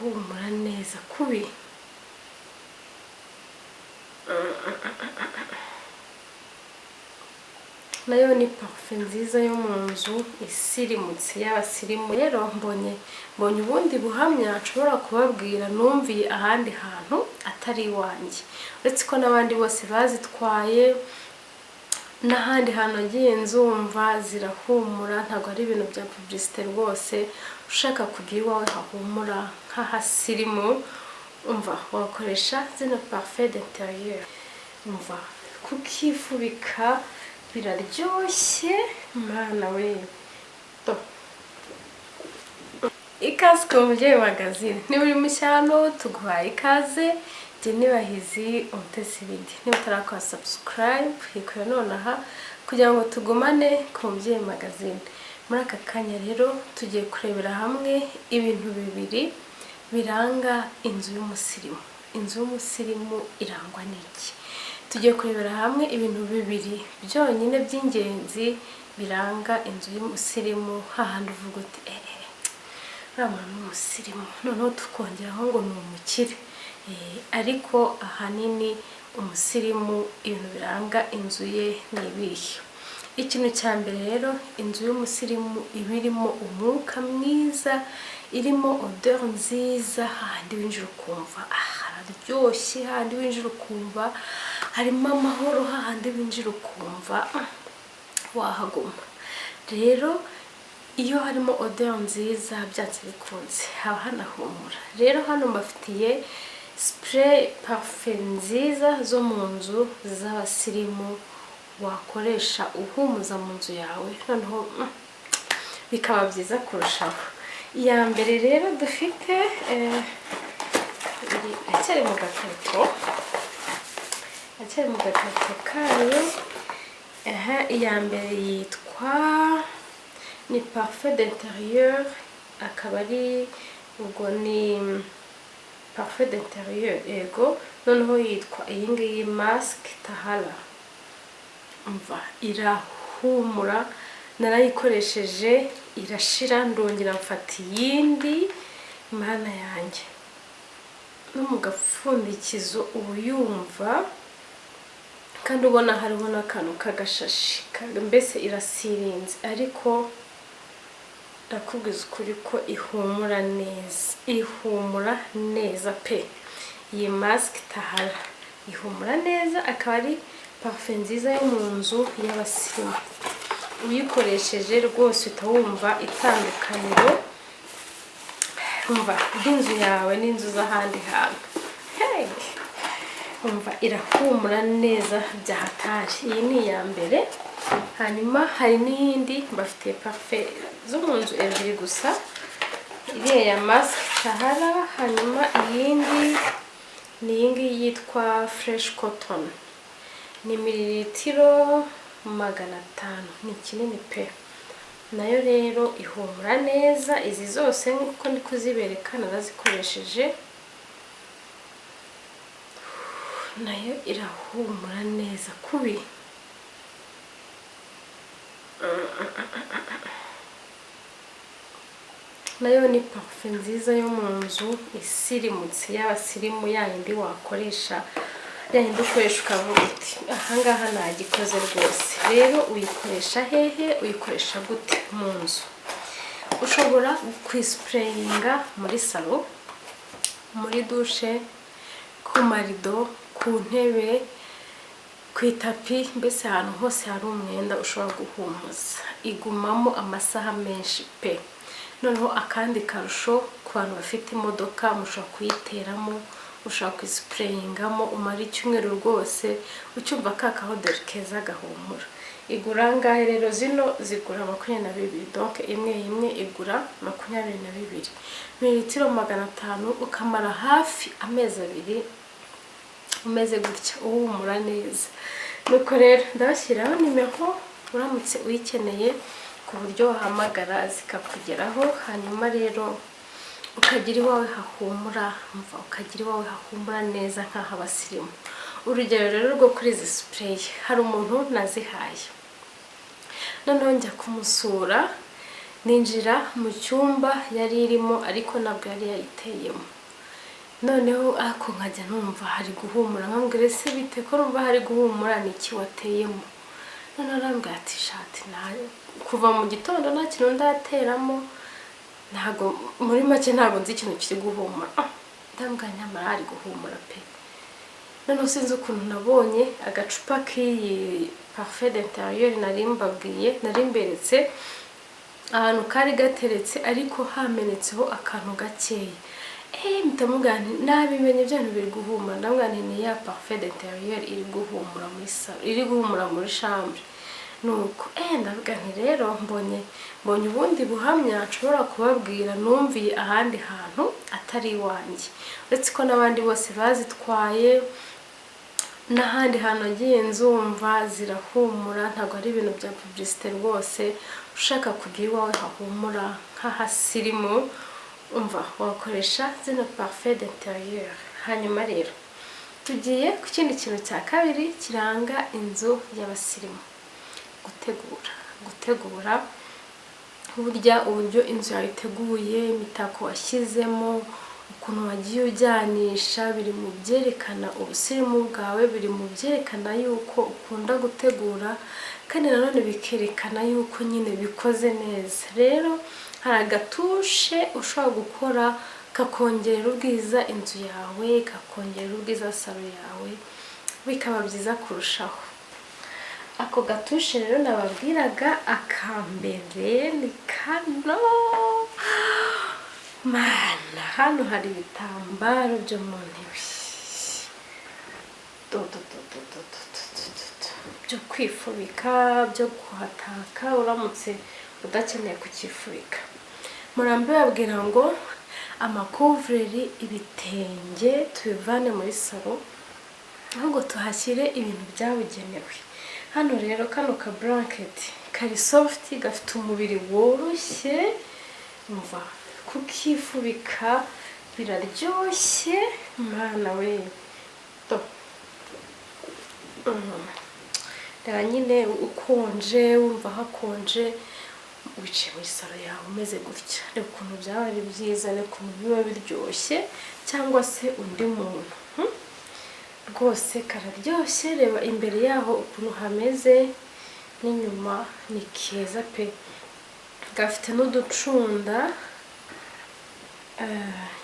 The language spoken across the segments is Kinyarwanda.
irahumura neza kubi. Nayo ni parfum nziza yo mu nzu isirimutse y'abasirimu. Rero mbonye ubundi buhamya nshobora kubabwira numviye ahandi hantu atari iwanjye, uretse ko n'abandi bose bazitwaye n'ahandi hantu agiye nzumva zirahumura. Ntabwo ari ibintu bya publicité rwose. Ushaka kugira iwawe hahumura nk'ahasirimu, umva wakoresha zino parfum d'intérieur. Umva kukifubika biraryoshye mana we. Ikaze ku Mubyeyi Magazine. Niba uri mushyano tuguhaye ikaze. Jye nibahizi umutesi Izindi. Niba utarakora subscribe hikora nonaha kugira ngo tugumane ku Mubyeyi Magazine. Muri aka kanya rero tugiye kurebera hamwe ibintu bibiri biranga inzu y'umusirimu. Inzu y'umusirimu irangwa n'iki? Tugiye kurebera hamwe ibintu bibiri byonyine by'ingenzi biranga inzu y'umusirimu. Hahandi uvuga uti uriya ni umusirimu, noneho tukongeraho ngo ni umukire. Ariko ahanini umusirimu ibintu biranga inzu ye ni ibihe? Ikintu cya mbere rero, inzu y'umusirimu iba irimo umwuka mwiza, irimo odeur nziza. Hahandi winjira ukumva hararyoshye, hahandi winjira ukumva harimo amahoro, hahandi winjira ukumva wahaguma. Rero iyo harimo odeur nziza byanze bikunze haba hanahumura. Rero hano mbafitiye spray parfum nziza zo mu nzu z'abasirimu wakoresha uhumuza mu nzu yawe, noneho bikaba byiza kurushaho. Iya mbere rero dufite acyari mu gakarito kayo. Iya mbere yitwa ni parfum d'intérieur, akaba ari ubwo ni parfum d'intérieur ego. Noneho yitwa iyi ngiyi masque tahara. Umva irahumura, narayikoresheje irashira, ndongera mfata iyindi. Mana yanjye, no mu gapfundikizo ubu yumva kandi ubona hariho n'akantu k'agashashi, mbese irasirinze. Ariko ndakubwiza ukuri ko ihumura neza, ihumura neza pe. Iyi masque tahara ihumura neza, akaba ari parfum nziza yo mu nzu y'abasirimu. Uyikoresheje rwose uhita wumva itandukaniro, umva ry'inzu yawe n'inzu z'ahandi hantu. Umva irahumura neza bya hatari. Iyi ni iya mbere. Hanyuma hari n'iyindi mbafitiye parfum zo mu nzu ebyiri gusa. Iriya ya masque tahara, hanyuma iyindi ni iyi ngiyi yitwa fresh cotton. Ni mililitiro 500. Ni kinini pe. Nayo rero ihumura neza. Izi zose nk'uko ndi kuzibereka narazikoresheje, nayo irahumura neza kubi. Nayo ni parfum nziza yo mu nzu isirimutse y'abasirimu, yayindi wakoresha, yayindi ukoresha ukavuga uti ahangaha nagikoze rwose. Rero uyikoresha hehe? Uyikoresha gute mu nzu? Ushobora kwisprayinga muri salo, muri douche, ku marido, ku ntebe, ku itapi, mbese ahantu hose hari umwenda ushobora guhumuza. Igumamo amasaha menshi pe. Noneho akandi karusho ku bantu bafite imodoka, mushobora kuyiteramo, ushobora kwisprayingamo, umara icyumweru rwose ucyumva ka kahoderi keza gahumura. Igura angahe rero? Zino zigura 22, donc imwe igura 22 mililitiro 500, ukamara hafi amezi 2 umeze gutya uhumura neza. Nuko rero ndabashyiraho nimero uramutse uyikeneye ku buryo wahamagara zikakugeraho. Hanyuma rero ukagira iwawe hahumura, umva ukagira iwawe hahumura neza nk'aho abasirimu. Urugero rero rwo kuri izi spray, hari umuntu nazihaye, noneho njya kumusura ninjira mu cyumba yari irimo ariko nabwo yari yayiteyemo. Noneho ako nkajya numva hari guhumura, nkambwira ese bite ko numva hari guhumura, ni iki wateyemo? Noneho arambwira ati shati kuva mu gitondo nta kintu ndateramo, ntago muri make ntago nzi ikintu kiri guhumura. Ndambwira nyamara hari guhumura pe. Noneho sinzi ukuntu nabonye agacupa k'iyi parfum d'intérieur nari mberetse ahantu kari gateretse ariko hamenetseho akantu gakeya. Mtamubwira nabimenye byantu biri guhumura. Ndambwira ni ya parfum d'intérieur iri guhumura muri salo, iri guhumura muri chambre. Nuko ndavuga nti rero mbonye ubundi buhamya nshobora kubabwira numviye ahandi hantu atari iwanjye, uretse ko n'abandi bose bazitwaye n'ahandi hantu agiye nzumva zirahumura. Ntabwo ari ibintu bya publicité rwose. Ushaka kugira iwawe hahumura nk'ahasirimu, umva wakoresha zino parfum d'intérieur. Hanyuma rero tugiye ku kindi kintu cya kabiri kiranga inzu y'abasirimu: gutegura burya uburyo inzu yawe iteguye, imitako washyizemo, ukuntu wagiye ujyanisha, biri mu byerekana ubusirimu bwawe, biri mu byerekana yuko ukunda gutegura, kandi nanone bikerekana yuko nyine bikoze neza. Rero hari agatushe ushobora gukora kakongerera ubwiza inzu yawe, kakongerera ubwiza salo yawe, bikaba byiza kurushaho. Ako gatushe rero nababwiraga akambere ni kano. Mana, hano hari ibitambaro byo mu ntebe byo kwifubika, byo kuhataka uramutse udakeneye kukifubika. Murambe babwira ngo amakuvureri, ibitenge tubivane muri salo, ahubwo tuhashyire ibintu byabugenewe. Hano rero kano ka blanket kari soft, gafite umubiri woroshye, umva kukifubika biraryoshye. Mana we, reba nyine ukonje, wumva hakonje, wicaye muri salo yawe umeze gutya. Reba ukuntu byaba ari byiza, reba ukuntu biba biryoshye, cyangwa se undi muntu rwose kararyoshye. Reba imbere yaho ukuntu hameze, n'inyuma ni keza pe. Gafite n'uducunda,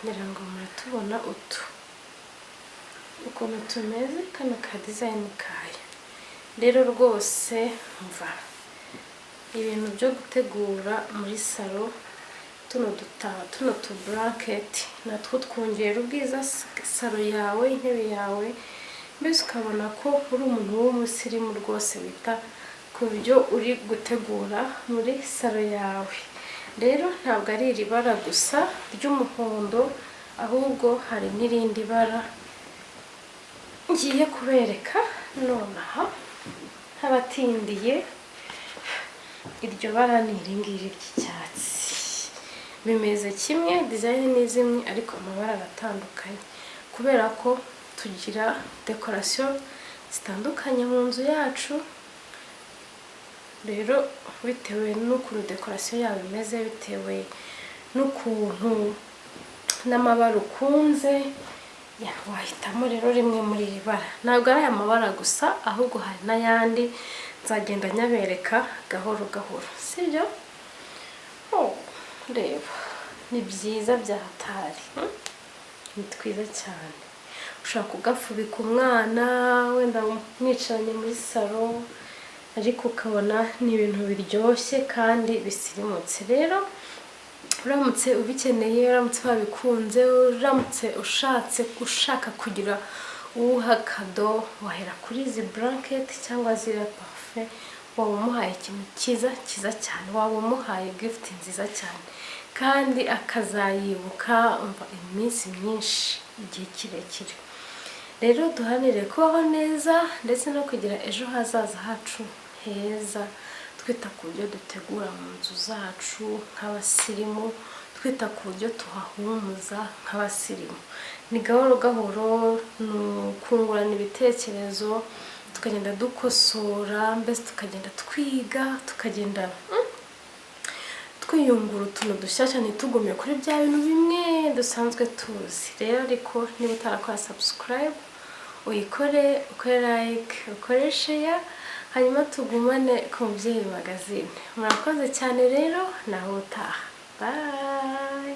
ngira ngo muratubona ukuntu tumeze, kano ka design kayo. Rero rwose mva ibintu byo gutegura muri salo, tuno tu blanket natwo twongera ubwiza salo yawe, intebe yawe, mbese ukabona ko uri umuntu w'umusirimu rwose wita ku byo uri gutegura muri salo yawe. Rero ntabwo ari iri bara gusa ry'umuhondo, ahubwo hari n'irindi bara ngiye kubereka nonaha nk'abatindiye. Iryo bara ni iri ngiri ry'icyatsi, bimeze kimwe, design ni zimwe ariko amabara aratandukanye, kubera ko tugira decoration zitandukanye mu nzu yacu. Rero bitewe n'ukuntu decoration yawe imeze, bitewe n'ukuntu n'amabara ukunze, wahitamo rero rimwe muri iri bara. Ntabwo ari aya mabara gusa, ahubwo hari n'ayandi nzagenda nyabereka gahoro gahoro, sibyo? Reba ni byiza bya hatari, ni twiza cyane. Ushobora kugafubika umwana, wenda mwicaranye muri salo, ariko ukabona ni ibintu biryoshye kandi bisirimutse. Rero uramutse ubikeneye, uramutse wabikunze, uramutse ushaka kugira uwuha kado, wahera kuri izi blanket cyangwa ziriya parfum, waba umuhaye ikintu cyiza cyane, waba umuhaye gift nziza cyane, kandi akazayibuka umva iminsi myinshi, igihe kirekire. Rero duhanire kubaho neza ndetse no kugira ejo hazaza hacu heza, twita ku buryo dutegura mu nzu zacu nk'abasirimu, twita ku buryo tuhahumuza nk'abasirimu. Ni gahoro gahoro, kungurana ibitekerezo, tukagenda dukosora, mbese tukagenda twiga, tukagenda twiyungura utuntu dushyashya ntitugume kuri bya bintu bimwe dusanzwe tuzi. Rero ariko niba utarakora subscribe uyikore, ukore like, ukore share, hanyuma tugumane ku Mubyeyi magazine. Murakoze cyane rero, naho utaha. Bye.